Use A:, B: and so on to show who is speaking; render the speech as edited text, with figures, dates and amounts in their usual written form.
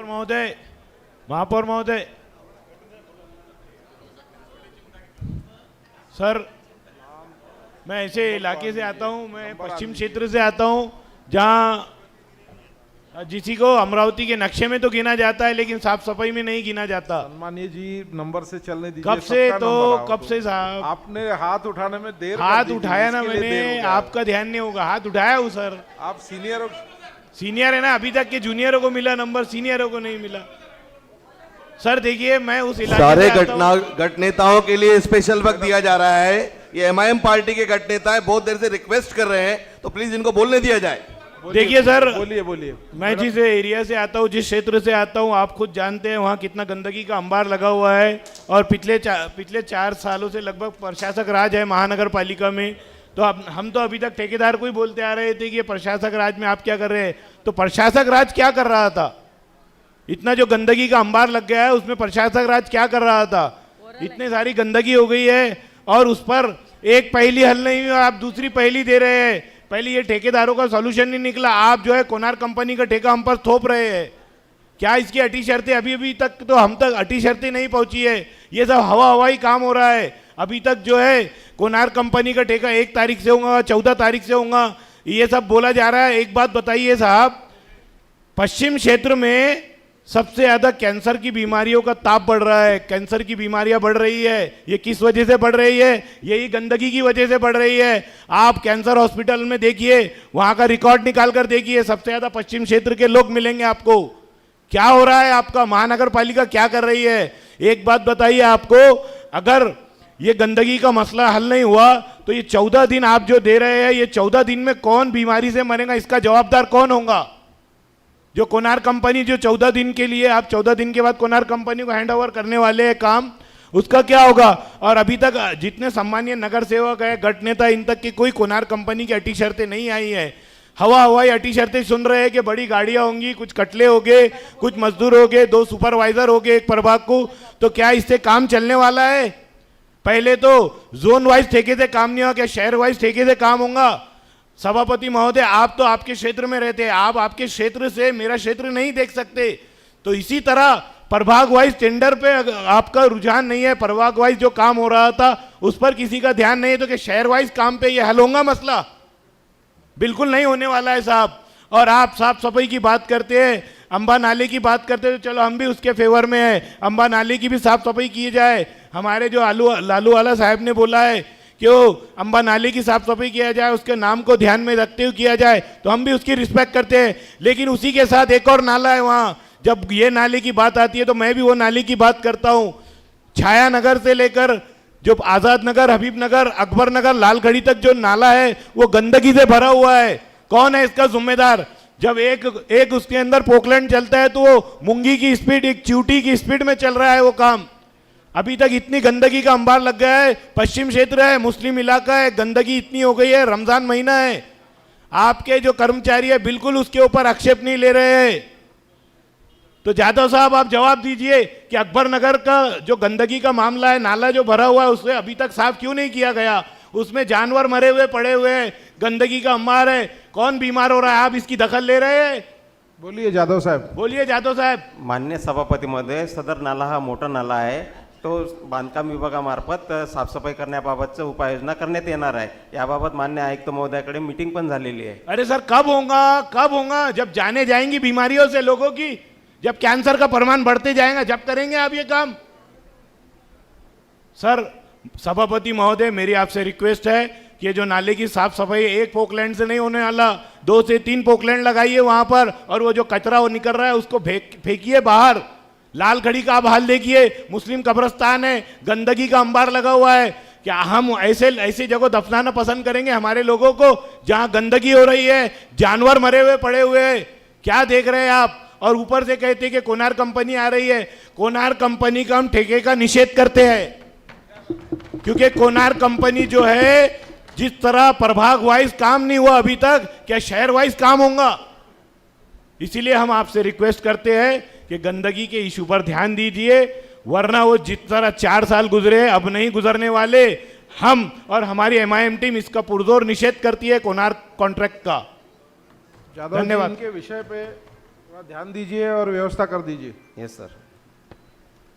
A: महापौर महोदय, सर मैं ऐसे इलाके से आता हूं, मैं पश्चिम क्षेत्र से आता हूं जहां जिसी को अमरावती के नक्शे में तो गिना जाता है लेकिन साफ सफाई में नहीं गिना जाता।
B: सम्मानीय जी नंबर से चलने दीजिए।
A: कब से तो कब से साहब
B: आपने हाथ उठाने में देर
A: हाथ उठाया ना मैंने, आपका ध्यान नहीं होगा, हाथ उठाया हूँ सर।
B: आप
A: सीनियर है ना, अभी तक के जूनियरों को मिला नंबर, सीनियरों को नहीं मिला। सर देखिए मैं उस इलाके
C: सारे गठनेताओं के लिए स्पेशल वक्त दिया जा रहा है। ये एमआईएम पार्टी के गठनेता है, बहुत देर से रिक्वेस्ट कर रहे हैं, तो प्लीज इनको बोलने दिया जाए।
A: देखिए सर,
B: बोलिए।
A: मैं जिस एरिया से आता हूँ, जिस क्षेत्र से आता हूँ, आप खुद जानते हैं वहाँ कितना गंदगी का अंबार लगा हुआ है। और पिछले 4 सालों से लगभग प्रशासक राज है महानगर पालिका में। तो अब हम तो अभी तक ठेकेदार को ही बोलते आ रहे थे कि ये प्रशासक राज में आप क्या कर रहे हैं। तो प्रशासक राज क्या कर रहा था? इतना जो गंदगी का अंबार लग गया है उसमें प्रशासक राज क्या कर रहा था? इतनी सारी गंदगी हो गई है और उस पर एक पहली हल नहीं हुई, आप दूसरी पहली दे रहे हैं। पहले ये ठेकेदारों का सॉल्यूशन नहीं निकला, आप जो है कोनार कंपनी का ठेका हम पर थोप रहे हैं। क्या इसकी अटी शर्तें अभी तक तो हम तक अटी शर्तें नहीं पहुंची है, ये सब हवाई काम हो रहा है। अभी तक जो है कोनार कंपनी का ठेका 1 तारीख से होगा, 14 तारीख से होगा, ये सब बोला जा रहा है। एक बात बताइए साहब, पश्चिम क्षेत्र में सबसे ज्यादा कैंसर की बीमारियों का ताप बढ़ रहा है, कैंसर की बीमारियां बढ़ रही है। ये किस वजह से बढ़ रही है? यही गंदगी की वजह से बढ़ रही है। आप कैंसर हॉस्पिटल में देखिए, वहां का रिकॉर्ड निकाल कर देखिए, सबसे ज्यादा पश्चिम क्षेत्र के लोग मिलेंगे आपको। क्या हो रहा है आपका? महानगर पालिका क्या कर रही है? एक बात बताइए आपको, अगर ये गंदगी का मसला हल नहीं हुआ तो ये 14 दिन आप जो दे रहे हैं, ये 14 दिन में कौन बीमारी से मरेगा, इसका जवाबदार कौन होगा? जो कोनार कंपनी जो 14 दिन के लिए, आप 14 दिन के बाद कोनार कंपनी को हैंड ओवर करने वाले हैं काम, उसका क्या होगा? और अभी तक जितने सम्मानीय नगर सेवक है, गठनेता, इन तक की कोई कोनार कंपनी की अटी शर्तें नहीं आई है। हवाई अटी शर्तें सुन रहे हैं कि बड़ी गाड़ियां होंगी, कुछ कटले हो गए, कुछ मजदूर हो गए, 2 सुपरवाइजर हो गए एक प्रभाग को। तो क्या इससे काम चलने वाला है? पहले तो जोन वाइज ठेके से काम नहीं होगा, क्या शहर वाइज ठेके से काम होगा? सभापति महोदय, आप तो आपके क्षेत्र में रहते हैं, आप आपके क्षेत्र से मेरा क्षेत्र नहीं देख सकते। तो इसी तरह प्रभाग वाइज टेंडर पे आपका रुझान नहीं है, प्रभाग वाइज जो काम हो रहा था उस पर किसी का ध्यान नहीं है, तो कि शहर वाइज काम पे ये हल होगा मसला? बिल्कुल नहीं होने वाला है साहब। और आप साफ सफाई की बात करते हैं, अंबा नाले की बात करते हैं, तो चलो हम भी उसके फेवर में है, अंबा नाले की भी साफ सफाई की जाए। हमारे जो लालू वाला साहब ने बोला है कि वो अंबा नाले की साफ सफाई किया जाए, उसके नाम को ध्यान में रखते हुए किया जाए, तो हम भी उसकी रिस्पेक्ट करते हैं। लेकिन उसी के साथ एक और नाला है वहाँ, जब ये नाले की बात आती है तो मैं भी वो नाले की बात करता हूँ। छाया नगर से लेकर जो आजाद नगर, हबीब नगर, अकबर नगर, लालगढ़ी तक जो नाला है वो गंदगी से भरा हुआ है। कौन है इसका जिम्मेदार? जब एक उसके अंदर पोकलैंड चलता है तो वो मुंगी की स्पीड, एक चींटी की स्पीड में चल रहा है वो काम। अभी तक इतनी गंदगी का अंबार लग गया है, पश्चिम क्षेत्र है, मुस्लिम इलाका है, गंदगी इतनी हो गई है, रमजान महीना है, आपके जो कर्मचारी है बिल्कुल उसके ऊपर आक्षेप नहीं ले रहे हैं। तो जादव साहब आप जवाब दीजिए कि अकबर नगर का जो गंदगी का मामला है, नाला जो भरा हुआ है, उसे अभी तक साफ क्यों नहीं किया गया? उसमें जानवर मरे हुए पड़े हुए हैं, गंदगी का अंबार है, कौन बीमार हो रहा है? आप इसकी दखल ले रहे हैं?
B: बोलिए जादव साहब।
A: बोलिए जादव साहेब।
D: मान्य सभापती महोदय, सदर नाला हा मोठा नाला आहे, तो बांधकाम विभागामार्फत साफसफाई करण्याबाबतचं उपाययोजना करण्यात येणार आहे। याबाबत मान्य आयुक्त महोदयाकडे मीटिंग पण झालेली आहे।
A: अरे सर कब होगा? जब जाने जाएंगी बीमारियों से लोगों की, जब कैंसर का प्रमाण बढ़ते जाएगा, जब करेंगे आप ये काम। सर सभापति महोदय, मेरी आपसे रिक्वेस्ट है कि जो नाले की साफ सफाई एक पोकलैंड से नहीं होने वाला, 2 से 3 पोकलैंड लगाइए वहां पर, और वो जो कचरा वो निकल रहा है उसको फेंकिए बाहर। लाल खड़ी का आप हाल देखिए, मुस्लिम कब्रिस्तान है, गंदगी का अंबार लगा हुआ है। क्या हम ऐसे जगह दफनाना पसंद करेंगे हमारे लोगों को जहां गंदगी हो रही है, जानवर मरे हुए पड़े हुए हैं? क्या देख रहे हैं आप? और ऊपर से कहते हैं कि कोनार कंपनी आ रही है। कोनार कंपनी का हम ठेके का निषेध करते हैं, क्योंकि कोनार कंपनी जो है, जिस तरह प्रभाग वाइज काम नहीं हुआ अभी तक, क्या शहर वाइज काम होगा? इसीलिए हम आपसे रिक्वेस्ट करते हैं कि गंदगी के इशू पर ध्यान दीजिए, वरना वो जिस तरह 4 साल गुजरे अब नहीं गुजरने वाले। हम और हमारी एमआईएम टीम इसका पुरजोर निषेध करती है कोनार कॉन्ट्रैक्ट का।
B: धन्यवाद। इनके विषय पे थोड़ा ध्यान दीजिए और व्यवस्था कर दीजिए।
D: Yes sir.